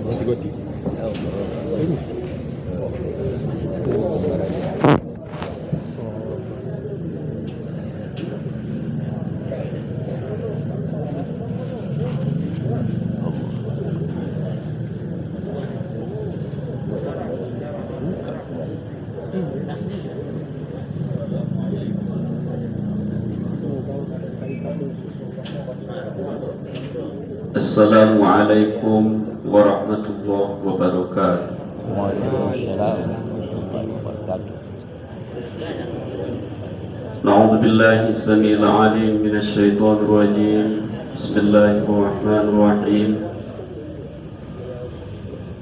Goti-goti. Assalamualaikum warahmatullahi wabarakatuh. Waalaikumsalam warahmatullahi wabarakatuh. Na'udzu billahi samil alim minasy syaithanir rajim. Bismillahirrahmanirrahim.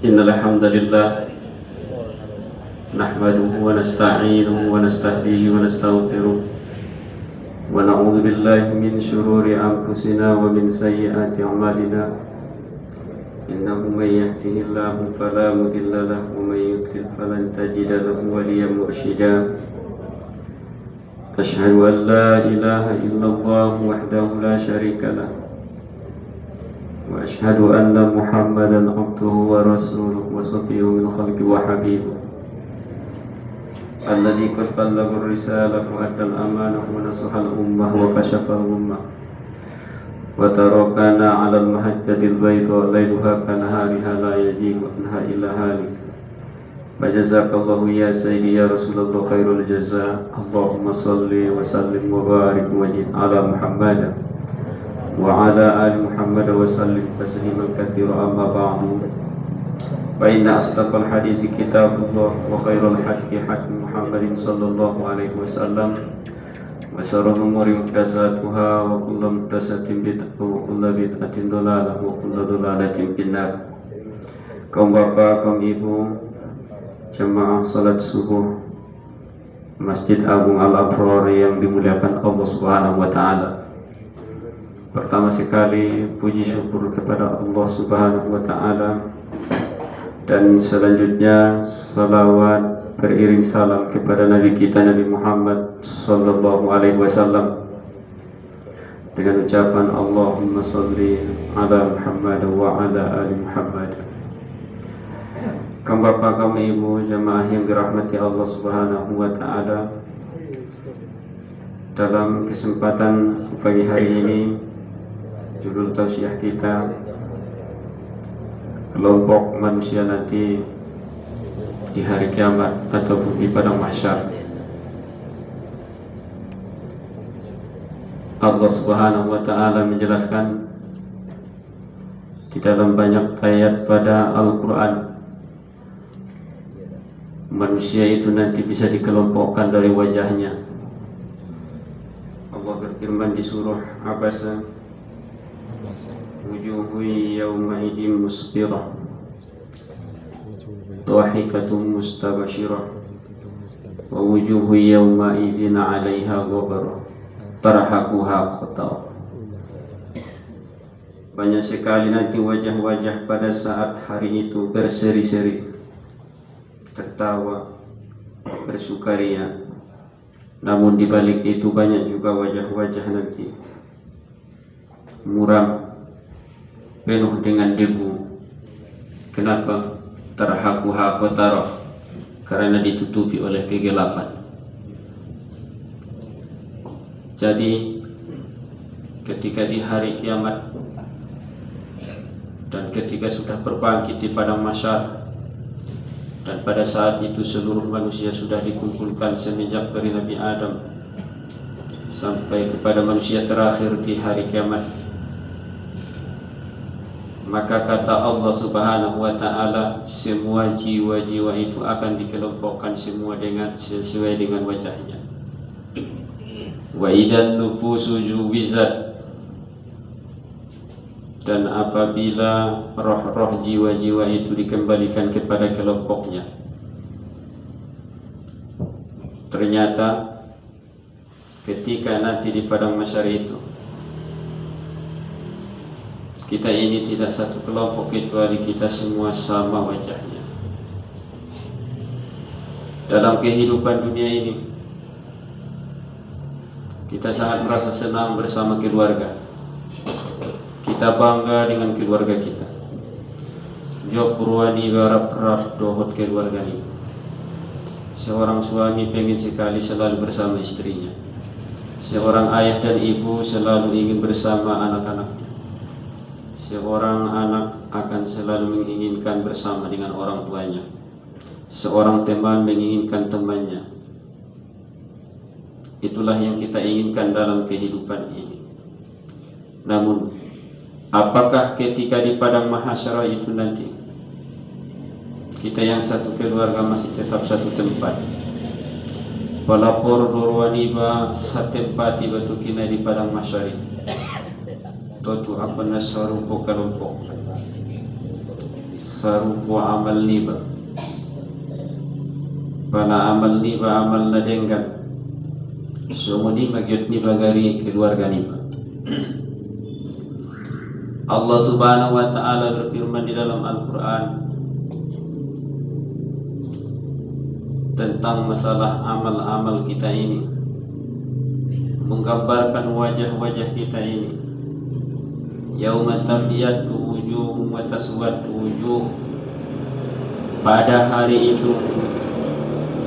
Innal hamdalillah nahmaduhu wa nasta'inuhu wa nastahdihi wa nastaghfiruh. ونعوذ بالله من شرور أنفسنا ومن سيئات أعمالنا إنه من يهده الله فلا مضل له ومن يضلل فلن تجد له وليا مرشدا أشهد أن لا إله إلا الله وحده لا شريك له وأشهد أن محمدا عبده ورسوله وصفيه من خلقه وحبيبه الذي قد بلغ الرسالة وأدى الأمانة ونصح الأمة وكشف الأمة وتركنا على المحجة البيضاء ليلها كنهارها لا يزيغ عنها إلا هالك فجزاك الله يا سيدي يا رسول الله خير الجزاء اللهم صل وسلم وبارك وزد على محمد وعلى آل محمد وسلم تسليما كثيرا أما بعد فإن أصدق الحديث كتاب الله وخير الحديث حديث محمد صلى الله عليه وسلم وشر الأمور محدثاتها وكل محدثة بدعة وكل بدعة ضلالة وكل ضلالة في النار. Kaum bapak, kaum ibu, jemaah salat subuh Masjid Agung Al-Abrar yang dimuliakan Allah Subhanahu wa taala. Pertama sekali puji syukur kepada Allah Subhanahu wa taala. Dan selanjutnya salawat beriring salam kepada Nabi kita Nabi Muhammad sallallahu alaihi wasallam dengan ucapan Allahumma salli ala Muhammad wa ala ali Muhammad. Kaum bapak, kaum ibu, jamaah yang dirahmati Allah Subhanahu wa taala. Dalam kesempatan pagi hari ini judul tausiah kita kelompok manusia nanti di hari kiamat ataupun di padang mahsyar. Allah Subhanahu wa taala menjelaskan di dalam banyak ayat pada Al-Qur'an, manusia itu nanti bisa dikelompokkan dari wajahnya. Allah berfirman di surah Abasa, wujuhu yawma'idin musbirah dhahikatun mustabshirah wa wujuhu yawma'idin 'alaiha ghabarah tarhaquha qatar. Banyak sekali nanti wajah-wajah pada saat hari itu berseri-seri, tertawa, bersukaria. Namun di balik itu banyak juga wajah-wajah nanti muram, penuh dengan debu. Kenapa? Tarhaquha qatarah, karena ditutupi oleh kegelapan. Jadi ketika di hari kiamat dan ketika sudah berbangkit di padang mahsyar, dan pada saat itu seluruh manusia sudah dikumpulkan semenjak dari Nabi Adam sampai kepada manusia terakhir di hari kiamat, maka kata Allah Subhanahu wa taala, semua jiwa-jiwa itu akan dikelompokkan semua dengan sesuai dengan wajahnya. Wa idan nufusu juwizat, dan apabila roh-roh jiwa-jiwa itu dikembalikan kepada kelompoknya, ternyata ketika nanti di padang mahsyar itu kita ini tidak satu kelompok kecuali kita semua sama wajahnya. Dalam kehidupan dunia ini kita sangat merasa senang bersama keluarga. Kita bangga dengan keluarga kita. Jok purwani berharap dohot keluarga ini. Seorang suami pengen sekali selalu bersama istrinya. Seorang ayah dan ibu selalu ingin bersama anak-anaknya. Seorang anak akan selalu menginginkan bersama dengan orang tuanya. Seorang teman menginginkan temannya. Itulah yang kita inginkan dalam kehidupan ini. Namun, apakah ketika di padang mahsyar itu nanti kita yang satu keluarga masih tetap satu tempat? Palapor dorwaniba satempati batu kina di padang mahsyar. Totu apa nasarupo kalumpo. Sarupo amal niba. Pada amal niba amal nadenggan. Sumudi magyot niba gari keluarga niba. Allah Subhanahu wa taala berfirman di dalam Al-Qur'an tentang masalah amal-amal kita ini, menggambarkan wajah-wajah kita ini. Yauma tabyaddu wujuh wa taswaddu wujuh. Pada hari itu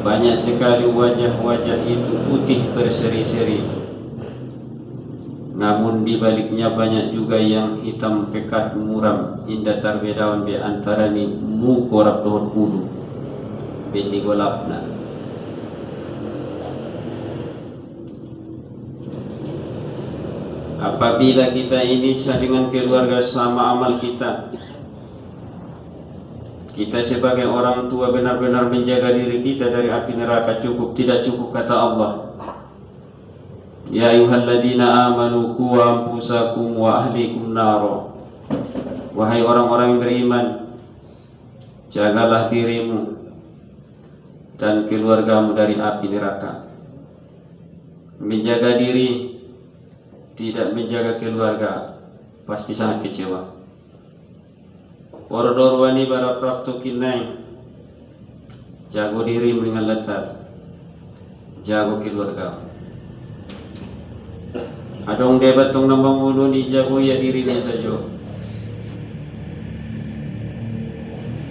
banyak sekali wajah-wajah itu putih berseri-seri. Namun di baliknya banyak juga yang hitam pekat muram. Indah tarbedawan be antara ni mu korap dohon kudu bini golapna. Apabila kita ini dengan keluarga sama amal kita sebagai orang tua benar-benar menjaga diri kita dari api neraka cukup, tidak cukup kata Allah. Ya ayyuhalladzina amanu qu anfusakum wa ahlikum naro. Wahai orang-orang yang beriman, jagalah dirimu dan keluargamu dari api neraka. Menjaga diri, tidak menjaga keluarga, pasti sangat kecewa. Ordorwani bara prakto kinai, jago diri dengan letar, jago keluarga. Adong debat tong nambang mulu ni jago ya diri ni saja.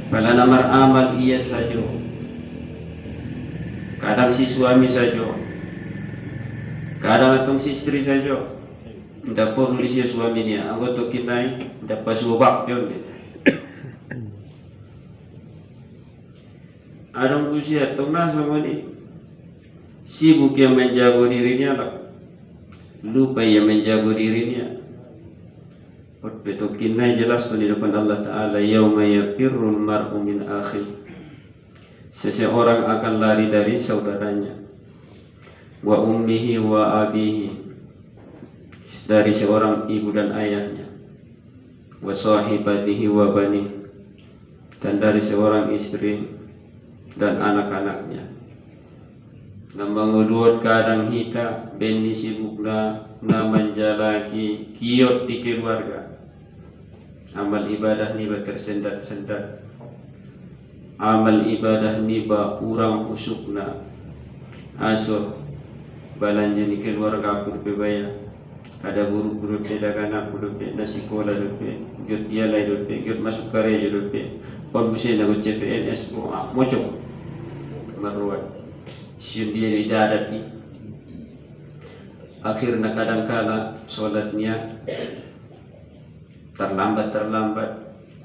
Pada namar amal iya saja. Kadang si suami saja, kadang atong si istri saja. Tidak perlu isi suami ni. Anggota kinai dapat subak jom. Adong usia tong na sama ni sibuk yang menjaga dirinya lah. Lupa yang menjaga dirinya. Betul kinai jelas tu di depan Allah Ta'ala. Yauma yafirrul mar'u min akhi. Seseorang akan lari dari saudaranya. Wa ummihi wa abihi. Dari seorang ibu dan ayahnya. Wa sahibatihi wa bani. Dan dari seorang istri dan anak-anaknya. Nambang kadang hita bendi sibukna na menjalaki kiot di keluarga. Amal ibadah ni tersendat-sendat. Amal ibadah ni urang usukna. Aso balanja ni keluarga aku bebaya. Ada buru-buru pedagang aku na sekolah dope. Jut dia lai dope, jut masuk karya dope. Pon busi na CPNS mocok. Marwat. Siun dia dihadapi. Akhirnya kadang-kala solatnya terlambat.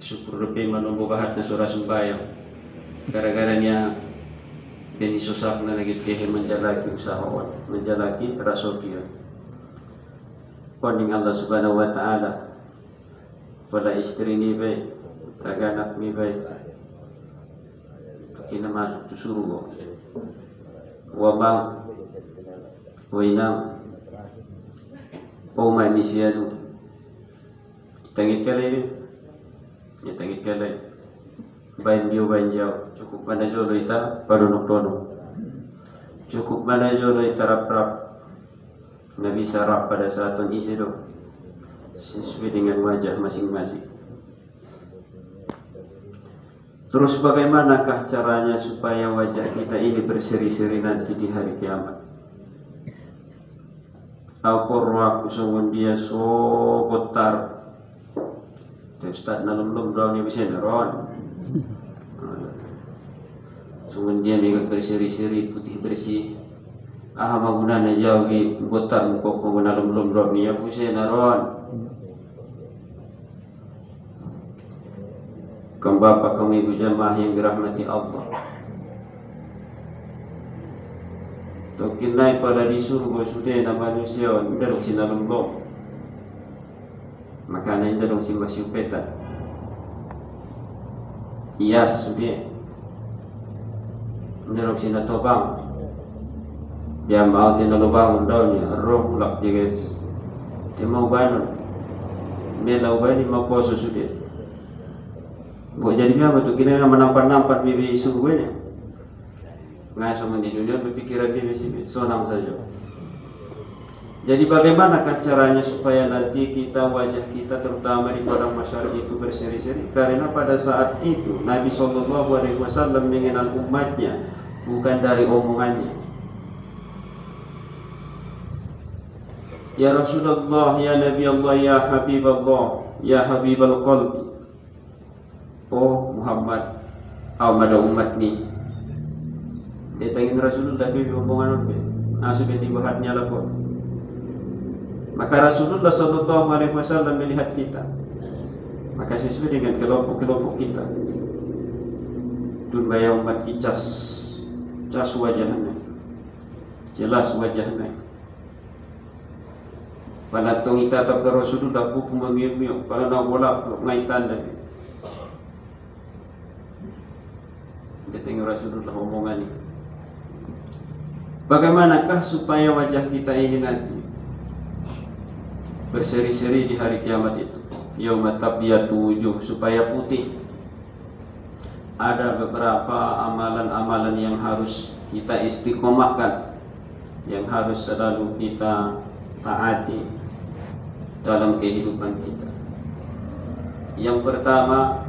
Syukur lebih menunggu bahatnya surah sembahyang. Gara-garanya beni susahnya lagi kehe menjalaki usahawan, menjalaki rasokion. Ponding Allah Subhanahu wa taala. Pada istri ni baik, taganak ni baik. Kita masuk ke surga. Wabang Wainam Poma inisiadu Tangit kalai ya tangit kalai Bain jauh cukup mana jolo ita padonok dono cukup mana jolo ita rap Nabi sarap pada saat isi do sesuai dengan wajah masing-masing. Terus bagaimanakah caranya supaya wajah kita ini berseri-seri nanti di hari kiamat? Aku raku sungguh dia so botar Ustaz nalum-lum daun ni bisa naron. Kemudian dia berseri-seri putih bersih. Magunana jauh gotar muka guna lum-lum daun ni aku bisa naron. Kembapa kami ibu jamaah yang dirahmati Allah. Tokinai pada disuruh sudah na manusia ndarong sinalumlom. Maka na ndarong si masyupetan. Iyas sudah ndarong sinatobang. Dia mau tinalubang daunnya roh lak dia guys. Dia mau bangun. Melau bani mau poso sudah. Buat jadi apa tu kira menampak-nampak bibi isu gue ni. Nggak sama di dunia berpikiran dia mesti sonang saja. Jadi bagaimanakah caranya supaya nanti kita wajah kita terutama di padang masyarakat itu berseri-seri? Karena pada saat itu Nabi SAW mengenal umatnya bukan dari omongannya. Ya Rasulullah, ya Nabi Allah, ya Habib Allah, ya Habib al-Qalbi. Oh Muhammad, pada umat ni. Dia tanya Rasulullah tapi omongan apa? Sudah dibahasnya lah pun. Maka Rasulullah SAW melihat kita. Maka sesuai dengan kelompok-kelompok kita. Dun bayar umat cas wajahnya, jelas wajahnya. Pada tong kita tak ke Rasulullah buku mengium-ium. Pada nak bolak ngaitan lagi. Dia tengok Rasulullah omongan ini. Bagaimanakah supaya wajah kita ini nanti berseri-seri di hari kiamat itu? Yauma tabyatu wujuh, supaya putih. Ada beberapa amalan-amalan yang harus kita istiqomahkan, yang harus selalu kita taati dalam kehidupan kita. Yang pertama,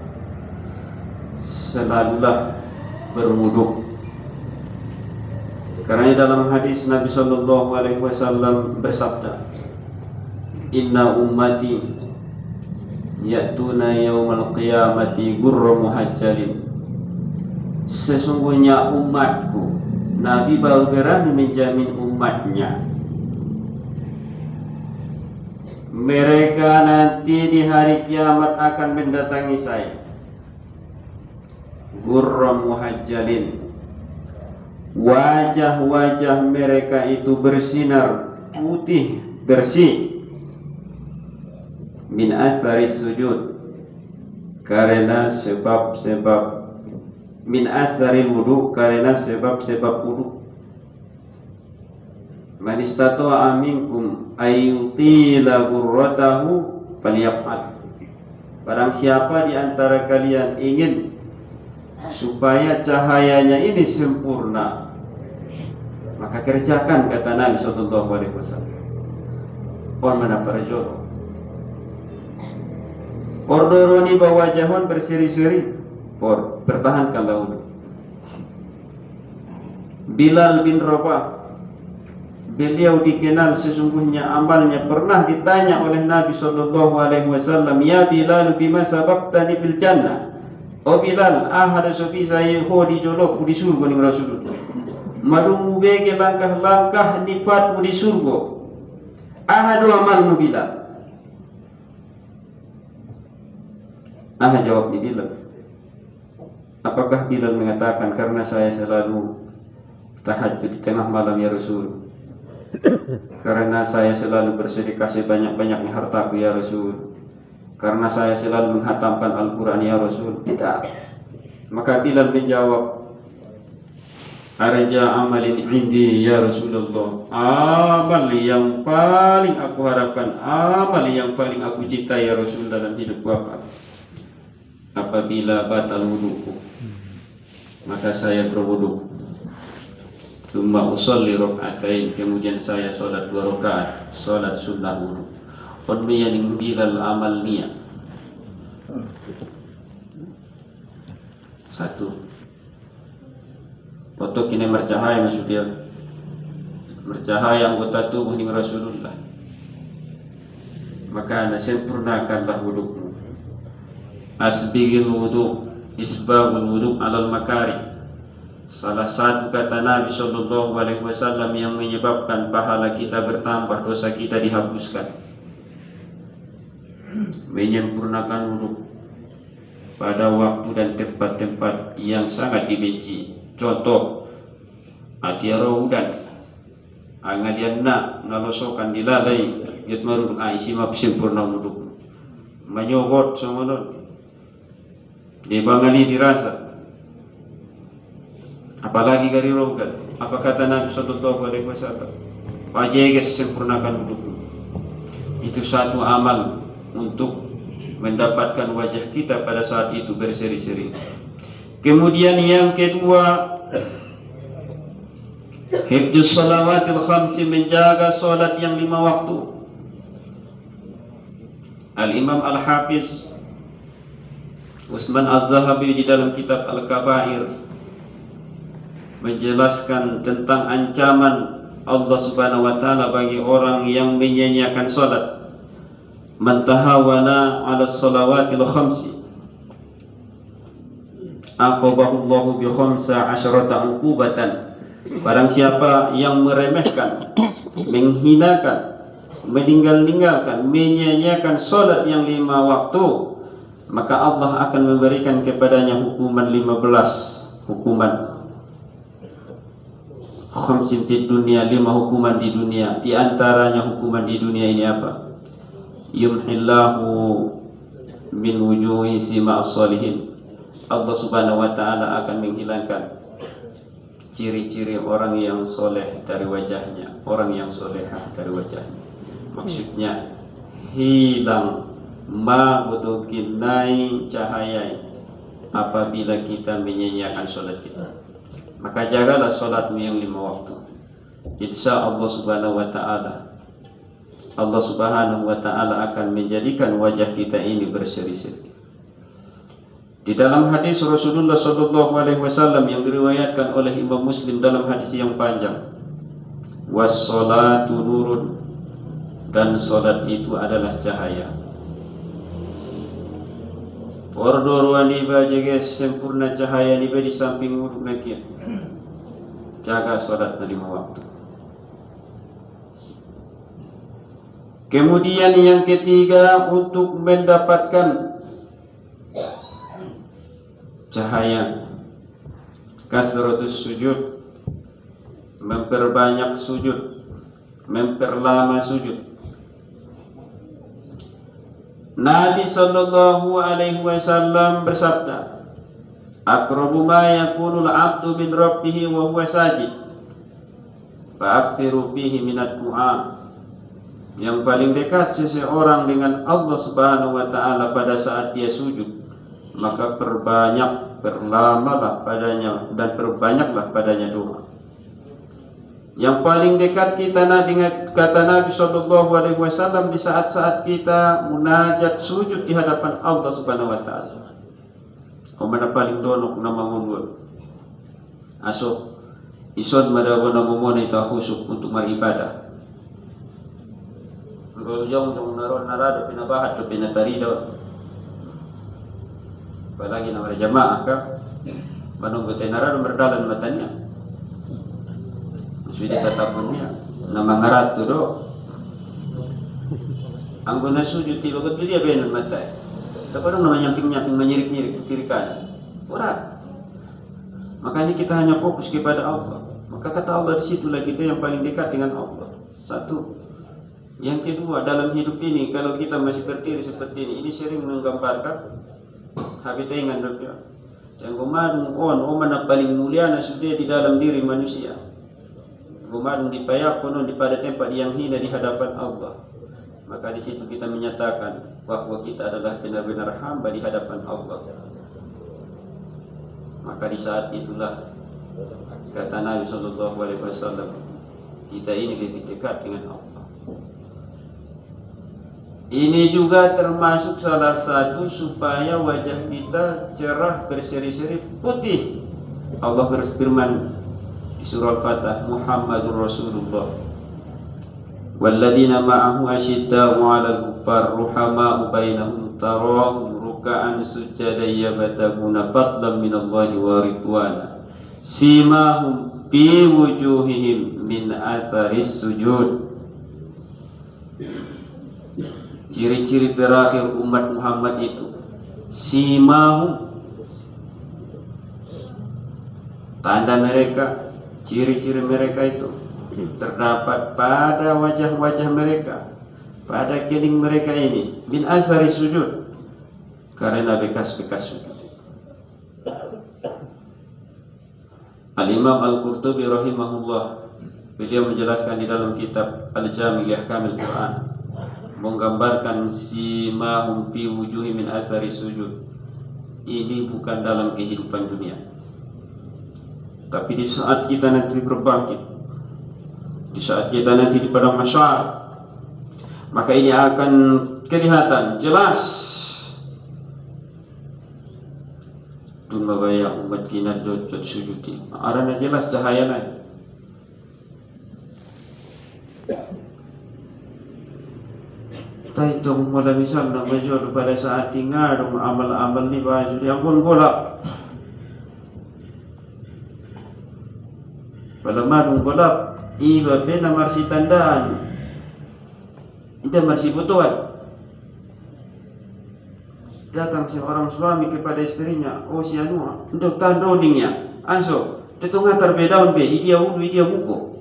selalulah berwudu. Karena dalam hadis Nabi SAW bersabda, Inna ummati ya'tuna yawmal qiyamati gurra muhajjalin. Sesungguhnya umatku, Nabi baru berani menjamin umatnya, mereka nanti di hari kiamat akan mendatangi saya. Gurra muhajjalin, wajah-wajah mereka itu bersinar putih bersih. Min athari sujud, karena sebab-sebab. Min athari wudu, karena sebab-sebab wudu. Man istata'a minkum ayyutila gurratahu falyaf'al. Barang siapa di antara kalian ingin supaya cahayanya ini sempurna, maka kerjakan, kata Nabi SAW. On mana farjo ordoroni bawajahon berseri-seri, pertahankanlah wudu. Bilal bin Rabah, beliau dikenal sesungguhnya amalnya, pernah ditanya oleh Nabi SAW, Ya Bilal, bima sabaqtani fil jannah. Oh Bilal, ahada sopi saya ho di jolok di surga ning Rasulullah. Madumu bege langkah-langkah nipatmu di surga. Ahadu amalmu Bilal. Jawab di Bilal. Apakah Bilal mengatakan karena saya selalu tahajud di tengah malam ya Rasul? Karena saya selalu bersedekah sebanyak-banyaknya hartaku ya Rasul? Karena saya selalu menghatamkan Al-Quran ya Rasul? Tidak. Maka Bilal menjawab, Arja amalin indi ya Rasulullah. Amal yang paling aku harapkan, amal yang paling aku cintai ya Rasul dalam hidupku apa? Apabila batal wuduku, maka saya berwudu. Tsumma usolli rakaatain, kemudian saya salat 2 rakaat, salat sunnah wudu. On meyaning Bilal amal niya. 1. Foto kini mercahaya maksudnya, mercahaya anggota tubuh ni Rasulullah. Maka anda sempurnakanlah wudumu. asbigil wudu, isbagul wudu alal makari. Salah satu kata Nabi Shallallahu Alaihi Wasallam yang menyebabkan pahala kita bertambah, dosa kita dihapuskan, menyempurnakan wudu pada waktu dan tempat-tempat yang sangat dibenci. Contoh, atiaro udan angadian na nalosokan dilalai yat marun aisi map sempurna wudu, menyogot semono di bangali dirasa. Apalagi dari rogat. Apa kata Nabi Sallallahu Alaihi Wasallam? Pajeges sempurnakan wudu. Itu satu amal untuk mendapatkan wajah kita pada saat itu berseri-seri. Kemudian yang kedua, hifdzus shalawatil khamsi, menjaga salat yang 5 waktu. Al-Imam Al-Hafiz Utsman Az-Zahabi di dalam kitab Al-Kabair menjelaskan tentang ancaman Allah Subhanahu wa taala bagi orang yang menyia-nyiakan salat. Man tahawana 'ala shalawatil khamsi aqabahu Allahu bi 15 uqubatan. Barang siapa yang meremehkan, menghinakan, meninggalkan, menyia-nyiakan salat yang 5 waktu, maka Allah akan memberikan kepadanya hukuman 15 hukuman. Khamsin di dunia, 5 hukuman di dunia. Di antaranya hukuman di dunia ini apa? Yumhillahu min wujuhi sima as-salihin. Allah Subhanahu wa taala akan menghilangkan ciri-ciri orang yang soleh dari wajahnya, orang yang solehah dari wajahnya. Maksudnya hilang ma butukinai cahaya apabila kita menyia-nyiakan salat kita. Maka jagalah salatmu yang 5 waktu. Insya Allah Subhanahu wa taala, Allah Subhanahu wa taala akan menjadikan wajah kita ini berseri-seri. Di dalam hadis Rasulullah Sallallahu Alaihi Wasallam yang diriwayatkan oleh Imam Muslim dalam hadis yang panjang, was-salatu nurun, dan salat itu adalah cahaya. Ordor waniba jaga sempurna cahaya niba di samping wudu nakia. Jaga salat 5 waktu. Kemudian yang ketiga, untuk mendapatkan cahaya, kasratus sujud, memperbanyak sujud, memperlama sujud. Nabi Sallallahu Alaihi Wasallam bersabda, "Aqrabu ma yakunul 'abdu min rabbih wa huwa sajid, fa'akthiru fihi minad du'a." Yang paling dekat seseorang dengan Allah Subhanahu wa taala pada saat dia sujud, maka perlamalah padanya dan perbanyaklah padanya doa. Yang paling dekat kita dengan kata Nabi Sallallahu Alaihi Wasallam di saat-saat kita munajat sujud di hadapan Allah Subhanahu Wa Taala. Omana paling donok nama mundur. Asok ison madawa nama mona itu khusuk untuk beribadah. Kalau jauh untuk naron narada pinabahat atau pinatarido. Apalagi nama jamaah kah? Menunggu tenarada berdalan matanya. Sudah tatapunnya nama ngarat tu do anggona sujud ti logat dia benar mata tapi orang nama nyamping menyirik-nyirik kiri kanan berat. Makanya kita hanya fokus kepada Allah. Maka kata Allah, di situlah kita yang paling dekat dengan Allah. Satu. Yang kedua, dalam hidup ini kalau kita masih berdiri seperti ini sering menggambarkan habitengan doa yang gumadung mana paling mulia sudah di dalam diri manusia. Gumadung dipayak penuh pada tempat yang hina di hadapan Allah. Maka di situ kita menyatakan bahwa kita adalah benar-benar hamba di hadapan Allah. Maka di saat itulah kata Nabi Sallallahu Alaihi Wasallam, kita ini lebih dekat dengan Allah. Ini juga termasuk salah satu supaya wajah kita cerah, berseri-seri, putih. Allah berfirman di surah Al-Fatah, Muhammadur Rasulullah walladzina ma'ahu asyidda'u 'alal kuffar ruhama'u bainahum tarahum ruk'an sujada yabtaguna fadlan minallahi wa ridwana simahum fi wujuhihim min atharis sujud. Ciri-ciri terakhir umat Muhammad itu simahum, tanda mereka, ciri-ciri mereka itu terdapat pada wajah-wajah mereka, pada kening mereka ini, min asari sujud, karena bekas-bekas sujud. Al-Imam Al-Qurtubi rahimahullah, beliau menjelaskan di dalam kitab Al-Jami' li Ahkamil Quran, menggambarkan simahum fi wujuhi min asari sujud. Ini bukan dalam kehidupan dunia, tapi di saat kita nanti berbangkit, di saat kita nanti di padang mahsyar, maka ini akan kelihatan jelas. Dun mabaya umat kita dot sujudi, arana jelas cahaya lain. Itu mula misal nak majul pada saat tinggal amal-amal ni baju yang pun golap. Pada madung golap, iba bena marsi tandaan. Ida marsi butuan. Datang seorang suami kepada istrinya, oh si anu, untuk tandodingnya, anso, tetungah terbedaun be, idia ulu, idia muko.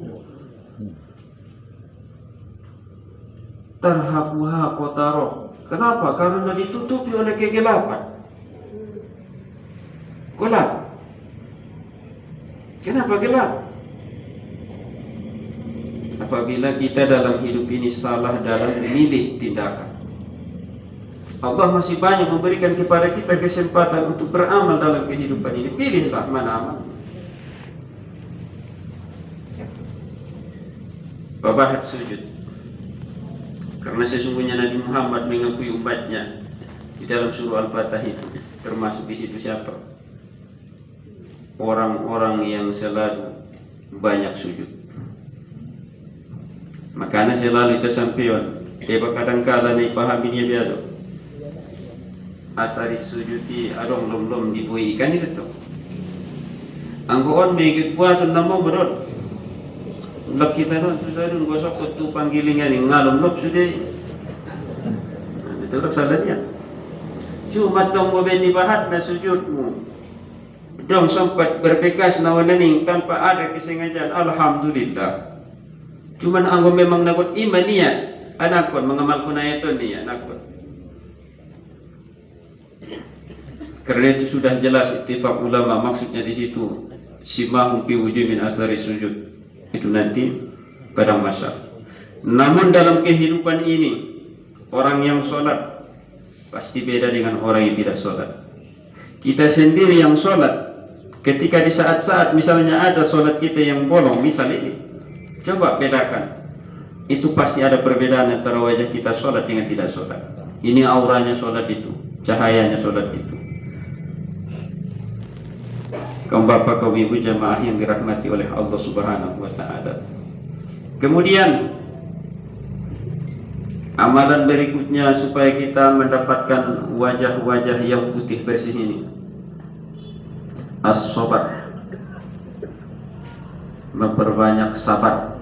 Tarhabuha kotaro. Kenapa? Karena ditutupi oleh kegelapan. Gelap. Kenapa gelap? Apabila kita dalam hidup ini salah dalam memilih tindakan, Allah masih banyak memberikan kepada kita kesempatan untuk beramal dalam kehidupan ini. Pilihlah mana amal. Babahat sujud. Karena sesungguhnya Nabi Muhammad mengakui umatnya di dalam surah Al-Fatah itu, termasuk di situ siapa? Orang-orang yang selalu banyak sujud. Makanya selalu itu sampeon, kadang-kadang ni pahami dia biado. Asari sujudi adong lom dibui kan itu tu. Anggoon may buatan namo berot. Lak kita non tu saya gosok tu panggilingan ni ngalom lok sudah. Itu lak salahnya. Cuma tong beni bahat na sujudmu. Dong sempat berbekas nawaning tanpa ada kesengajaan. Alhamdulillah. Cuma anggo memang nakot iman niat, anakon mengamalkan ayat ni anakon. Karena itu sudah jelas ittifaq ulama, maksudnya di situ simahum fi wujuh min asari sujud. Itu nanti pada masa. Namun dalam kehidupan ini, orang yang sholat pasti beda dengan orang yang tidak sholat. Kita sendiri yang sholat, ketika di saat-saat misalnya ada sholat kita yang bolong, misal ini, coba bedakan. Itu pasti ada perbedaan antara wajah kita sholat dengan tidak sholat. Ini auranya sholat itu, cahayanya sholat itu. Kaum bapak, kaum ibu jamaah yang dirahmati oleh Allah Subhanahu wa ta'ala. Kemudian amalan berikutnya supaya kita mendapatkan wajah-wajah yang putih bersih ini, as-sabar, memperbanyak sabar.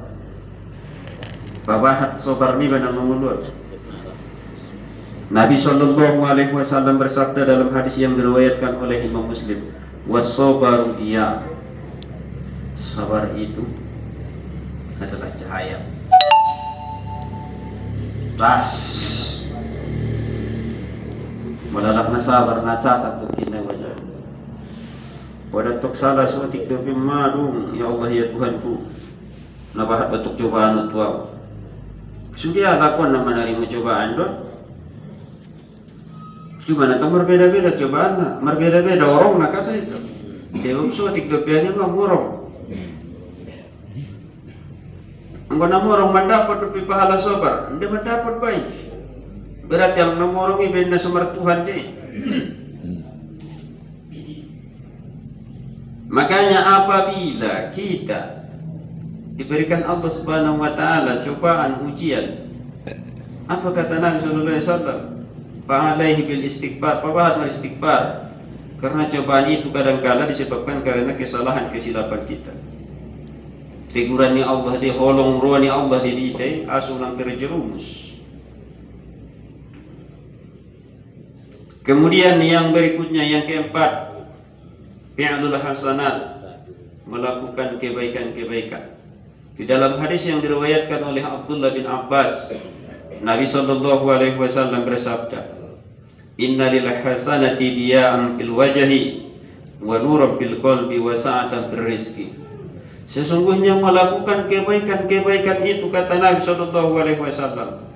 Babahat sabar ni benar mengulut. Nabi sallallahu alaihi wasallam bersabda dalam hadis yang diriwayatkan oleh Imam Muslim, was-sabaru dia, sabar itu adalah cahaya. Tas malalak na sabar na casa tu kina wajah. Pada tok salah suatik dobi madung, ya Allah ya Tuhanku, nabahat batuk cobaan tuau. Sudah lakon na menerima cobaan doh. Cuma nanti berbeda-beda cobaan, berbeda-beda orang nak kasih itu. Dewa suatik dobiannya mah murong. Anggo namo orang mendapat lebih pahala sabar, dia mendapat baik. Berarti yang namo orang ini benda sumber Tuhan deh. Makanya apabila kita diberikan Allah Subhanahu wa taala cobaan ujian, apa kata Nabi sallallahu alaihi wasallam? fa'alaihi bil istighfar, pabahat beristighfar. Karena cobaan itu kadang-kala disebabkan karena kesalahan kesilapan kita. Tegurannya Allah di holong ruani Allah di ditai asulang terjerumus. Kemudian yang berikutnya yang keempat, fi'lul hasanat, melakukan kebaikan-kebaikan. Di dalam hadis yang diriwayatkan oleh Abdullah bin Abbas, Nabi sallallahu alaihi wasallam bersabda, "Inna lil hasanati diya'an fil wajhi wa nuran fil qalbi wa sa'atan fil rizqi." Sesungguhnya melakukan kebaikan-kebaikan itu, kata Nabi sallallahu alaihi wasallam,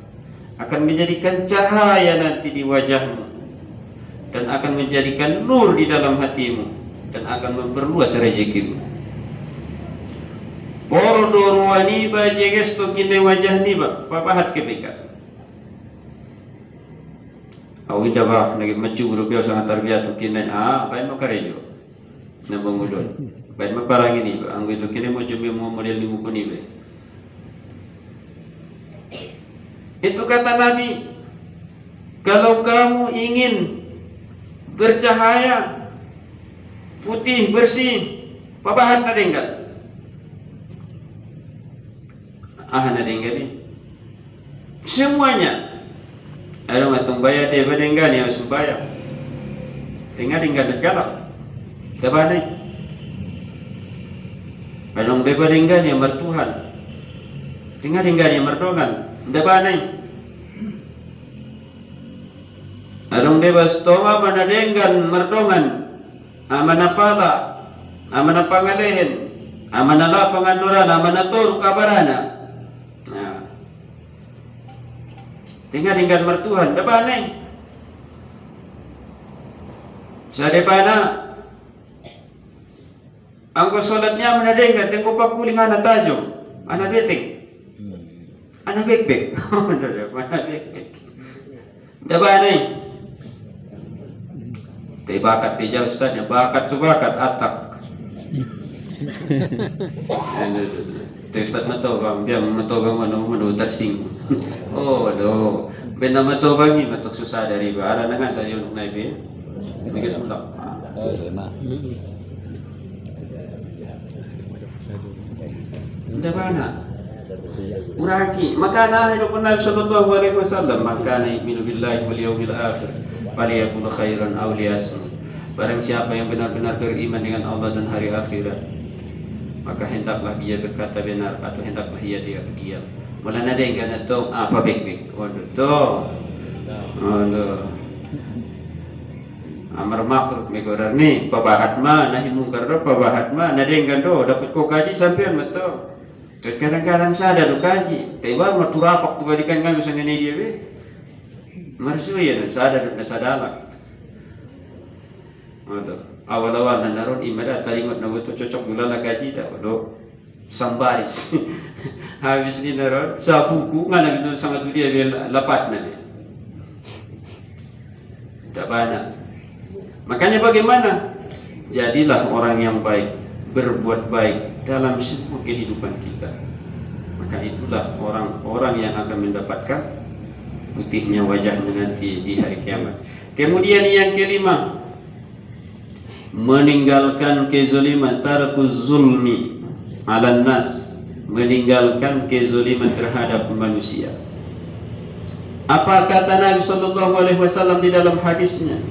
akan menjadikan cahaya nanti di wajahmu dan akan menjadikan nur di dalam hatimu dan akan memperluas rezekimu. Bordo ruani ba jeges to kine wajah ni ba papahat kebaikan. Awida ba lagi maju rubio sangat terbiasa to kine bain makarejo na bangulon bain maparang ini ba ang itu kine mo jumi mo model ni mo kuni ba. Itu kata Nabi, kalau kamu ingin bercahaya, putih, bersih, pabahan na denggal. Na denggal ni. Semuanya. Ada matong bayar dia berdenggal ni harus bayar. Tinggal denggal negara. Kebanai. Ada beba denggal ni mertuhan. Tinggal denggal ni merdogan. Kebanai. Arong bebas toma manadenggan merdongan amana pala amana pangalehen amana lapangan nuran amana toru kabarana. Nah, tinggal mertuhan depanai sadepana angko solatnya manadenggan tengko pakuling ana tajong ana beteng ana bek-bek depanai bakat dia ustaznya bakat subakat atak. Ustaz matobang dia matobang manu tersing. Oh do benda matobang ni matok susah dari bara dengan saya untuk naik begitu tak. Tidak mana uraki makana hidup Nabi sallallahu alaihi wasallam makana yu'minu billahi wal yawmil akhir faliyakul khairan aw liyasmut. Barang siapa yang benar-benar beriman dengan Allah dan hari akhirat, maka hendaklah dia berkata benar atau hendaklah dia diam. Mula na din ganat to pabik-bik. Waduh to. Amar makruf megorar ni pabahat ma nahi mungkar do pabahat ma na din gando dapat ko kaji sampean betul. Kadang-kadang sadar do kaji. Teba marturapak tu balikan kami sa ngene dia be. Marsuya sadar na sadala. Waduh, awal-awal na naron imada taringot na betul cocok mula na kaji dah. Waduh, sambaris. Habis ni naron sa buku ngana gitu sangat dia lapat na dia. Tak banyak. Makanya bagaimana? Jadilah orang yang baik, berbuat baik dalam semua kehidupan kita. Maka itulah orang-orang yang akan mendapatkan putihnya wajahnya nanti di hari kiamat. Kemudian yang kelima, meninggalkan kezaliman, tarkuz zulmi 'alan nas, meninggalkan kezaliman terhadap manusia. Apa kata Nabi sallallahu alaihi wasallam di dalam hadisnya?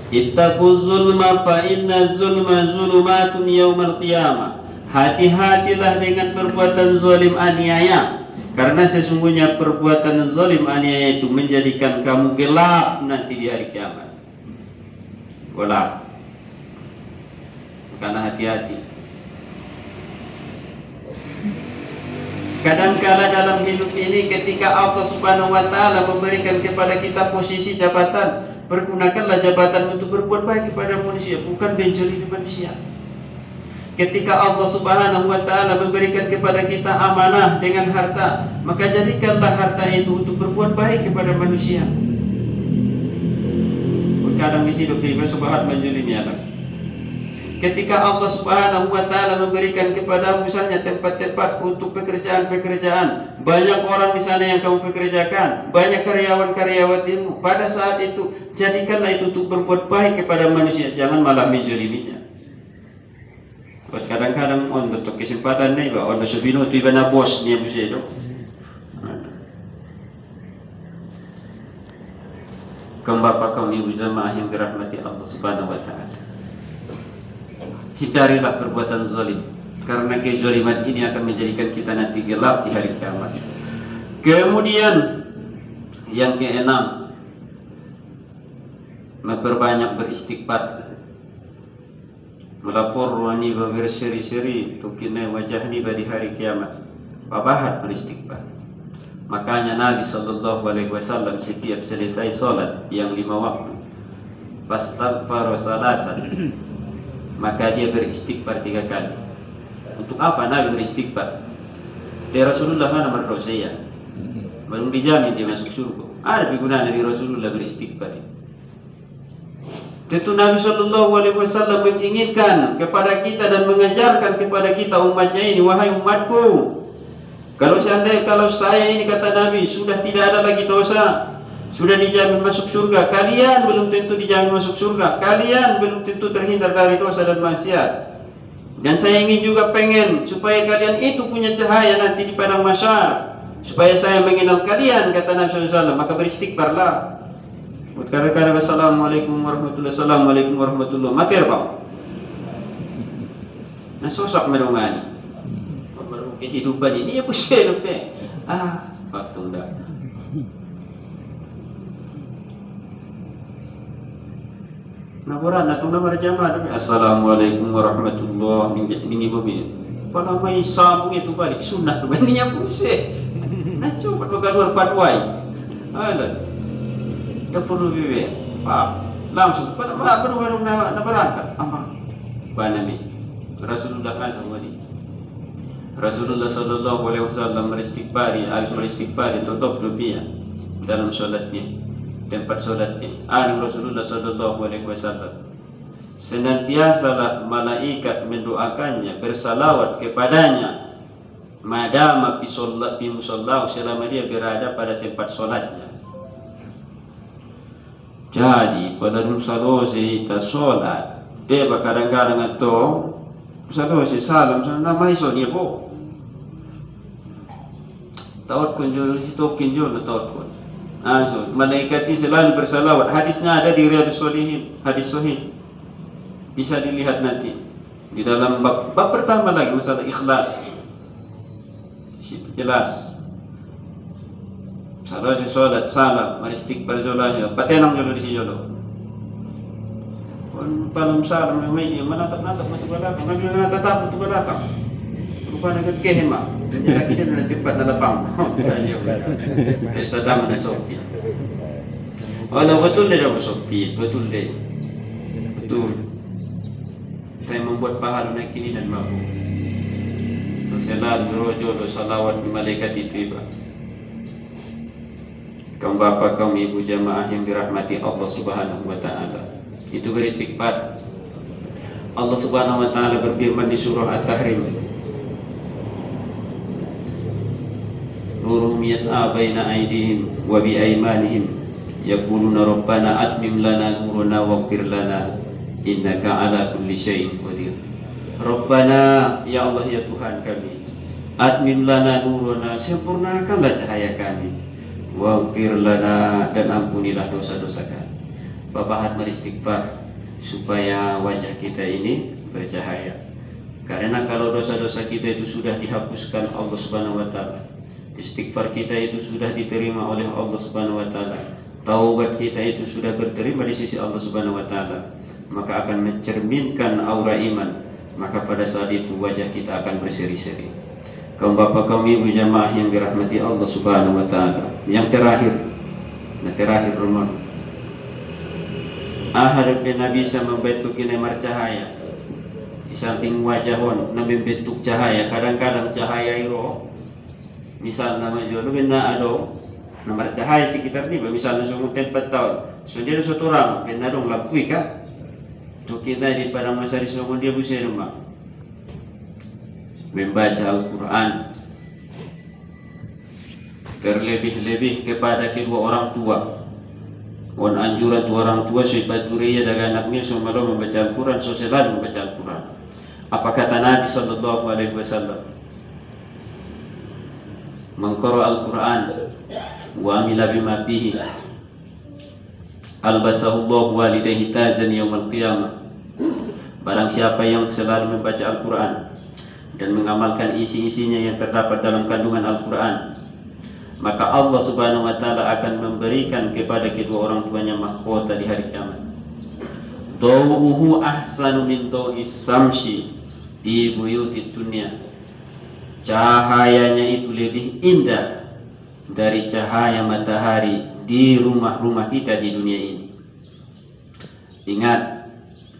Ittaquz zulma fa inna zulma zulumatun yaumal qiyamah. Hati-hatilah dengan perbuatan zalim aniaya, karena sesungguhnya perbuatan zalim aniaya itu menjadikan kamu gelap nanti di hari kiamat. Gelap. Karena hati-hati. Kadangkala dalam hidup ini ketika Allah Subhanahu wa taala memberikan kepada kita posisi jabatan, pergunakanlah jabatan untuk berbuat baik kepada manusia, bukan menjolimi manusia. Ketika Allah Subhanahu wa taala memberikan kepada kita amanah dengan harta, maka jadikanlah harta itu untuk berbuat baik kepada manusia. Kadang di hidup ini subhat menjolimi orang. ketika Allah Subhanahu wa Ta'ala memberikan kepada misalnya tempat-tempat untuk pekerjaan-pekerjaan, banyak orang di sana yang kamu pekerjakan, banyak karyawan-karyawatimu, pada saat itu jadikanlah itu untuk berbuat baik kepada manusia, jangan malah menjoliminya. Buat kadang-kadang untuk kesempatan nih, bahwa on subino tu iba na bos niya bisa itu. Kaum bapak kaum ibu jamaah yang dirahmati Allah Subhanahu wa Ta'ala, hindarilah perbuatan zalim, karena kezaliman ini akan menjadikan kita nanti gelap di hari kiamat. Kemudian yang keenam, memperbanyak beristighfar. Melapor wani berseri-seri tukine wajah ni di hari kiamat. Pabahat beristighfar. Makanya Nabi sallallahu alaihi wasallam setiap selesai salat yang 5 waktu, fastaghfar salasan, maka dia beristighfar 3 kali. Untuk apa Nabi beristighfar? Dia Rasulullah mana berdosa ya? Belum dijamin dia masuk surga. Ada gunanya dari Rasulullah beristighfar. Tentu Nabi Sallallahu Alaihi Wasallam menginginkan kepada kita dan mengajarkan kepada kita umatnya ini, wahai umatku, kalau saya ini kata Nabi sudah tidak ada lagi dosa, sudah dijamin masuk surga, kalian belum tentu dijamin masuk surga, kalian belum tentu terhindar dari dosa dan maksiat. Dan saya ingin juga pengen supaya kalian itu punya cahaya nanti di padang mahsyar, supaya saya mengenal kalian, kata Nabi SAW, maka beristighfarlah. Kadang-kadang assalamualaikum warahmatullahi wabarakatuh, assalamualaikum warahmatullahi wabarakatuh. Nah sosok merungani kehidupan ini ya pusing waktu enggak. Naboran natong na marjama assalamualaikum warahmatullahi wabarakatuh. Pada may sabong itu balik sunnah tuh niya pusing. Nah coba magkaluar patway. Alah. Ya perlu bibi, langsung pada baru na berangkat. Banami Rasulullah SAW. Rasulullah Sallallahu Alaihi Wasallam beristighfari, harus beristighfari tutup rupiah dalam solatnya, tempat solatnya. Rasulullah Sallallahu Alaihi Wasallam senantiasalah malaikat mendoakannya, bersalawat kepadanya, madama fi musallahu, selama dia berada pada tempat solatnya. Jadi pada salosi kita solat, dia kadang-kadang itu salosi salam nama iso dia po. Taut kunjul si tokin jul taut kun. So malaikat itu selalu bersalawat. Hadisnya ada di Riyadhus Shalihin, hadis sahih. Bisa dilihat nanti di dalam bab pertama lagi masalah ikhlas. Situ jelas. Salah si solat salam beristighfar jolanya patenang jolo di jolo. Kon palum salam mai menatap mati belakang, nabi natap tu belakang. Rupanya kehema. Jadi kita nanti pada lapang. Saya. Sedang ada sopi. Kalau betul dia sopi, betul deh. Betul. Saya membuat pahala naik ini dan mampu. Selalu rojo salawat malaikat itu iba. Kaum bapak, kaum ibu jamaah yang dirahmati Allah Subhanahu wa Ta'ala, itu beristighfar. Allah Subhanahu wa Ta'ala berfirman di surah At-Tahrim, nuruhum yas'a baina aydihim wa bi aymanihim yaquluna rabbana atmim lana nurana waghfir lana innaka ala kulli syai'in qadir. Rabbana, ya Allah ya Tuhan kami, atmim lana nurana, sempurnakanlah cahaya kami, waghfir lana, dan ampunilah dosa-dosa kami. Bapak beristighfar supaya wajah kita ini bercahaya. Karena kalau dosa-dosa kita itu sudah dihapuskan Allah Subhanahu wa Ta'ala, istighfar kita itu sudah diterima oleh Allah Subhanahu wa Ta'ala, taubat kita itu sudah berterima di sisi Allah Subhanahu wa Ta'ala, maka akan mencerminkan aura iman. Maka pada saat itu wajah kita akan berseri-seri. Kaum bapak, kaum ibu jamaah yang dirahmati Allah Subhanahu wa Ta'ala, yang terakhir rumah harap Nabi bisa membentuk kinemar cahaya di samping wajahon, membentuk cahaya. Kadang-kadang cahaya itu misal nama jodoh benda ada nomor cahaya sekitar ni, misalnya semua tempat tahun so dia satu orang benda dong lampu kan Untuk kita di pada masa risau dia bisa rumah membaca Al-Quran, terlebih-lebih kepada kedua orang tua. On anjuran tu orang tua supaya duriya dengan anaknya semua membaca Al-Quran, so selalu membaca Al-Quran. Apa kata Nabi sallallahu alaihi wasallam? Man qara'a Al-Quran wa amila bima fihi albasahu Allahu walidayhi tajan yaumil qiyamah. Barang siapa yang selalu membaca Al-Quran dan mengamalkan isi-isinya yang terdapat dalam kandungan Al-Quran, maka Allah Subhanahu wa taala akan memberikan kepada kedua orang tuanya mahkota di hari kiamat. Dawuhu ahsanu min dawis samsi di buyutis dunia. Cahayanya itu lebih indah dari cahaya matahari di rumah-rumah kita di dunia ini. Ingat,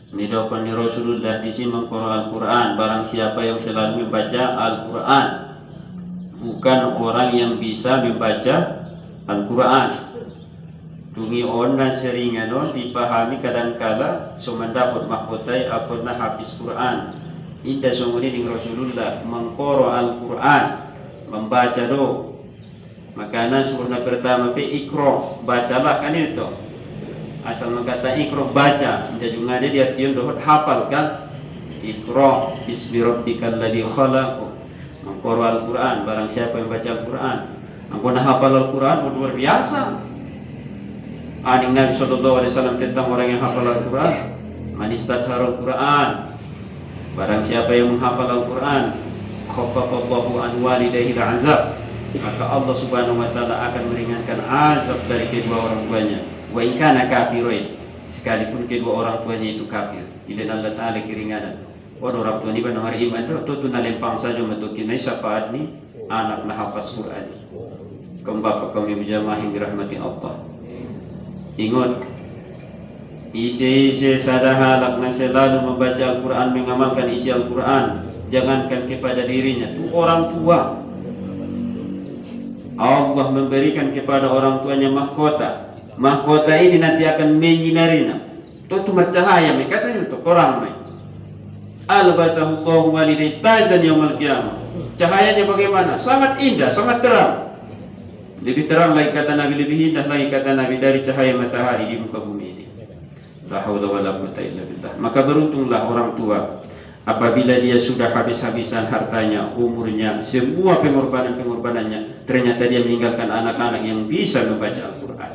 nidokon ni Rasulullah di sini mengqara Al-Quran. Barang siapa yang selalu membaca Al-Quran, bukan orang yang bisa membaca Al-Quran. Tungi orang seringan dipahami kadang-kala semendapat mahkotai akunna habis Quran. Indah sungguh ini Rasulullah mengqara Al-Quran, membaca do. Makanya sempurna pertama ikro, bacalah kan itu. Asal mengkata ikro baca, jadi juga dia tiun dohot hafal kan. Ikro bismi rabbikal ladzi khalaq. Mengqara Al-Quran, barang siapa yang baca Al-Quran, angkona hafal Al-Quran luar biasa. Aning Nabi sallallahu alaihi wasallam tentang orang yang hafal Al-Quran, man istathara Al-Quran, barang siapa yang menghafal Al-Quran, khaffafallahu an walidayhi al-'azab, maka Allah Subhanahu wa taala akan meringankan azab dari kedua orang tuanya. Wa in kana kafirin, sekalipun kedua orang tuanya itu kafir, idan Allah taala keringanan. Orang tua ni benar iman tu nalempang saja untuk kita syafaat ni anak na hafaz Quran. Kaum bapa kami berjamaah yang dirahmati Allah. Ingat, isi sadahalak na selalu membaca Al-Quran, mengamalkan isi Al-Quran. Jangankan kepada dirinya, tu orang tua. Allah memberikan kepada orang tuanya mahkota. Mahkota ini nanti akan menyinarinya. Itu bercahaya, mereka katanya untuk orang lain. Albasahu Allahu walidayhi tajan yaumil qiyamah. Cahayanya bagaimana? Sangat indah, sangat terang. Lebih terang lagi kata Nabi, lebih indah lagi kata Nabi dari cahaya matahari di muka bumi ini. La haula wala quwwata illa billah. Maka beruntunglah orang tua apabila dia sudah habis-habisan hartanya, umurnya, semua pengorbanan-pengorbanannya, ternyata dia meninggalkan anak-anak yang bisa membaca Al-Quran.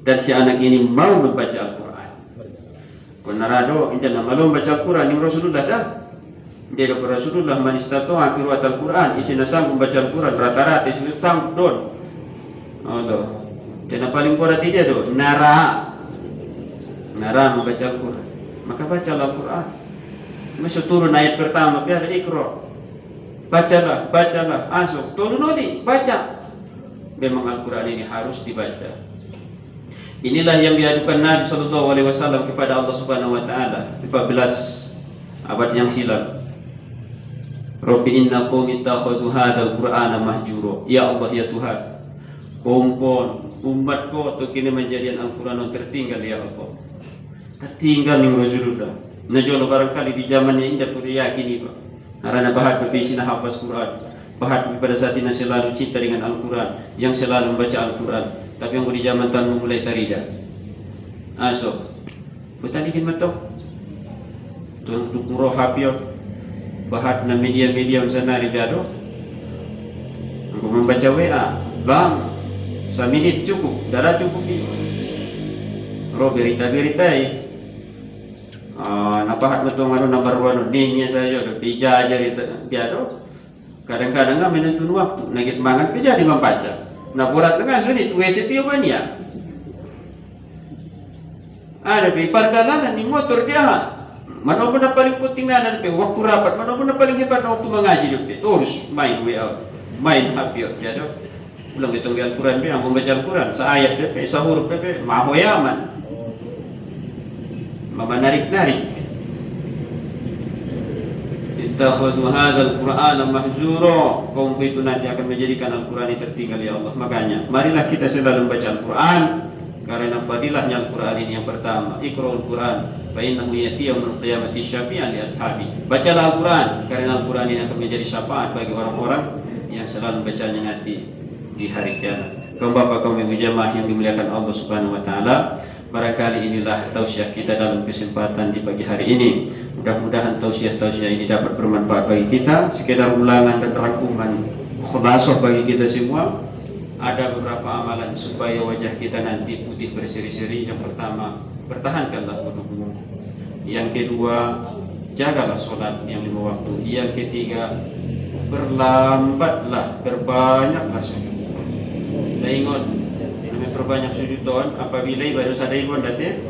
Dan si anak ini mau membaca Al-Quran. Konarado, indah nama lo membaca Al-Quran, yang Rasulullah dah. Jadi Rasulullah man istata'a qira'at Al-Quran, isi nasang membaca Al-Quran, rata-rata isi tang don. Allah. Dan paling kuat dia tu, nara membaca Al-Quran. Maka baca Al-Quran. Masa turun ayat pertama, biar ikro. Bacalah, asuk. Turun nanti, baca. Memang Al-Quran ini harus dibaca. Inilah yang diadukan Nabi sallallahu alaihi wasallam kepada Allah Subhanahu wa taala 14 abad yang silam. Rabbi inna qaumi ittakhadhu hadzal qur'ana mahjura. Ya Allah ya Tuhan, kumpul umatku tu kini menjadikan Al-Quran tertinggal ya Allah. Tertinggal ning Rasulullah. Najolo barangkali di zamannya indah pun yakini Pak. Karena bahat berbisina hafaz Quran. Bahat pada saat ini selalu cinta dengan Al-Quran, yang selalu membaca Al-Quran. Tapi yang di zaman tahun mulai tarida. Asok. Betul dikin matok. Tuh dukuro hapio. Bahat na media-media sana ridado. Aku membaca WA. Bang. Seminit cukup. Darah cukup ni. Ro berita-berita napahat betul malu nomor 1 dingnya saja do pija aja biado. Kadang-kadang enggak menentukan waktu. Nagit mangan pija di membaca. Nah borat tengah sunit WCP apa ni ya? Ada di perjalanan di motor dia. Mana pun paling penting ada di waktu rapat. Mana pun paling hebat waktu mengaji dia. Terus main WA, main HP dia tu. Belum hitung Al-Quran dia, membaca Al-Quran. Seayat dia, sahur dia, mahoyaman. Mama narik-narik. Ittakhadhu hadzal Qur'ana mahjura. Kaum itu nanti akan menjadikan Al-Quran ini tertinggal ya Allah. Makanya marilah kita selalu membaca Al-Quran karena fadilahnya Al-Quran ini. Yang pertama, Iqra'ul Quran fa innahu ya'ti yaumil qiyamati syafi'an li ashabi. Bacalah Al-Quran karena Al-Quran ini akan menjadi syafaat bagi orang-orang yang selalu bacanya nanti di hari kiamat. Kaum bapak, kaum ibu jamaah yang dimuliakan Allah Subhanahu wa taala, barangkali inilah tausiah kita dalam kesempatan di pagi hari ini. Mudah-mudahan tausiah-tausiah ini dapat bermanfaat bagi kita, sekedar ulangan dan rangkuman khulasah bagi kita semua. Ada beberapa amalan supaya wajah kita nanti putih berseri-seri. Yang pertama, pertahankanlah wudu'mu. Yang kedua, jagalah sholat yang 5 waktu. Yang ketiga, berlambatlah, berbanyaklah sujud. Ingat, kami perbanyak sujud doon apabila ibadah sadai pun dati.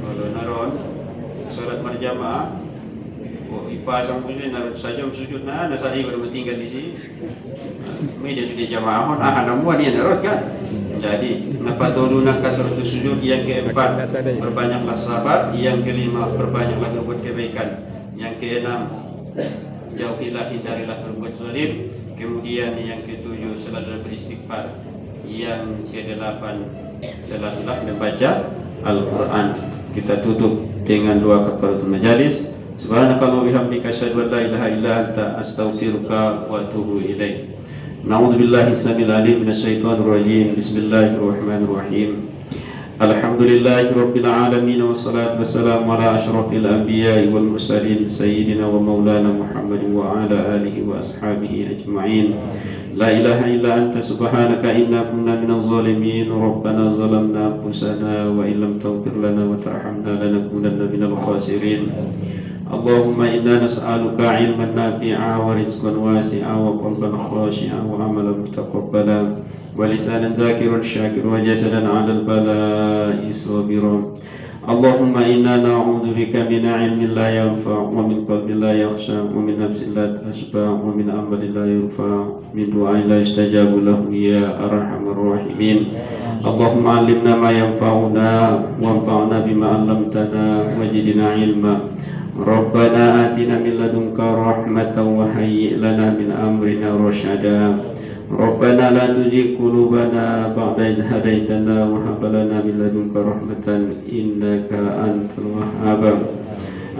Kalau naron sholat berjamaah, ipasang sujud naron saja sujud na ada sadai baru tinggal di sini. Media sudah jamaah pun namuan dia naron kan. Jadi napatuluna kasratu sujud. Yang keempat, berbanyaklah sabar. Yang kelima, berbanyaklah berbuat kebaikan. Yang keenam, jauhilah, hindarilah berbuat zalim. Kemudian yang ketujuh, selalu beristighfar. Yang kedelapan, selalulah membaca Al-Quran. Kita tutup dengan doa kafaratul majalis. Subhanakallah bihamdika asyhadu an la ilaha illa anta astaghfiruka wa atubu ilaik. Na'udzubillahi samil alim minasyaitonir rajim. Bismillahirrahmanirrahim. Alhamdulillahi rabbil alamin wassalatu wassalamu ala asyrafil anbiya'i wal mursalin sayyidina wa maulana Muhammadin wa ala alihi wa ashabihi ajma'in. La ilaha illa anta subhanaka inna kunna minaz zalimin. Rabbana zalamna anfusana wa illam taghfir lana wa tarhamna lanakunanna minal khasirin. Allahumma inna nas'aluka ilman nafi'a wa rizqan wasi'a wa qalban khashi'a wa amalan mutaqabbala wa lisanan zakiran syakiran wa jasadan 'alal bala'i sabiran. Allahumma inna na'udzu bika min 'ilmin la yanfa' wa min qalbin la yakhsha wa min nafsin la tashba' wa min amalin la yurfa' min du'ain la yustajabu lahu ya arhamar rahimin. Allahumma 'allimna ma yanfa'una wanfa'na bima 'allamtana wazidna 'ilma. Rabbana atina min ladunka rahmatan wa hayyi' lana min amrina rasyada. Rabbana la tuzigh qulubana ba'da idh hadaitana wa hab lana min ladunka rahmatan innaka antal wahhab.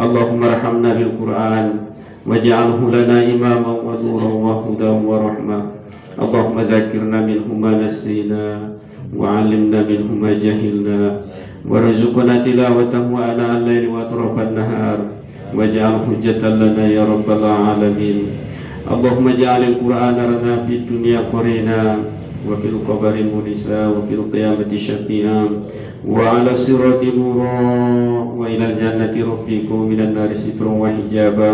Allahumma arhamna bil Qur'an waj'alhu lana imaman wa nuran wa hudan wa rahmah. Allahumma zakkirna minhu ma nasina wa 'allimna minhu ma jahilna warzuqna tilawatahu ana al-laili wa atrafan nahar waj'al hujjatan lana ya rabbal alamin. Allahumma ja'alil Qur'ana lana fid dunya qarina wa fil qabri munisa wa fil qiyamati syafi'a wa 'ala sirati nura wa ila al-jannati rafiqan minan nari sitran wa hijaba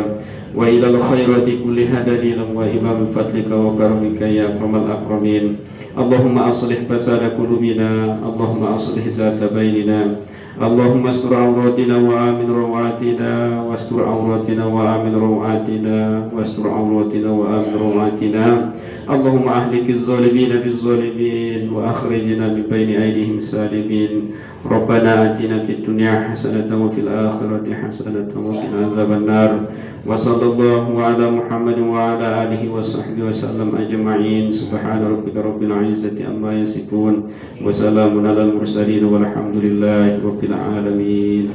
wa ila al-khairati kulliha dalilan wa imam fadlika wa karamika ya akramal akramin. Allahumma aslih fasada qulubina. Allahumma aslih zata bainina. Allahumma astur awratina wa amin rawatina wastur awratina wa amin rawatina wastur awratina wa amin rawatina. Allahumma ahlikiz zalimina biz zalimin wa akhrijna min baini aydihim salimin. Rabbana atina fid dunya hasanatan wa fil akhirati hasanatan wa qina adzaban nar. Wa sallallahu ala Muhammadin wa ala alihi wa sahbihi wa sallam ajma'in. Subhana rabbika rabbil izzati amma yasifun wa salamun alal mursalin walhamdulillahi rabbil alamin.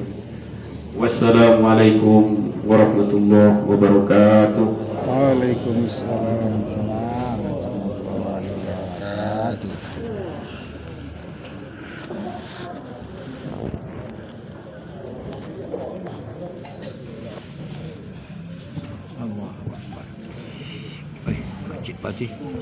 Wassalamu alaikum warahmatullahi wabarakatuh. Waalaikumsalam warahmatullahi wabarakatuh. Allah Akbar. Masjid Patih.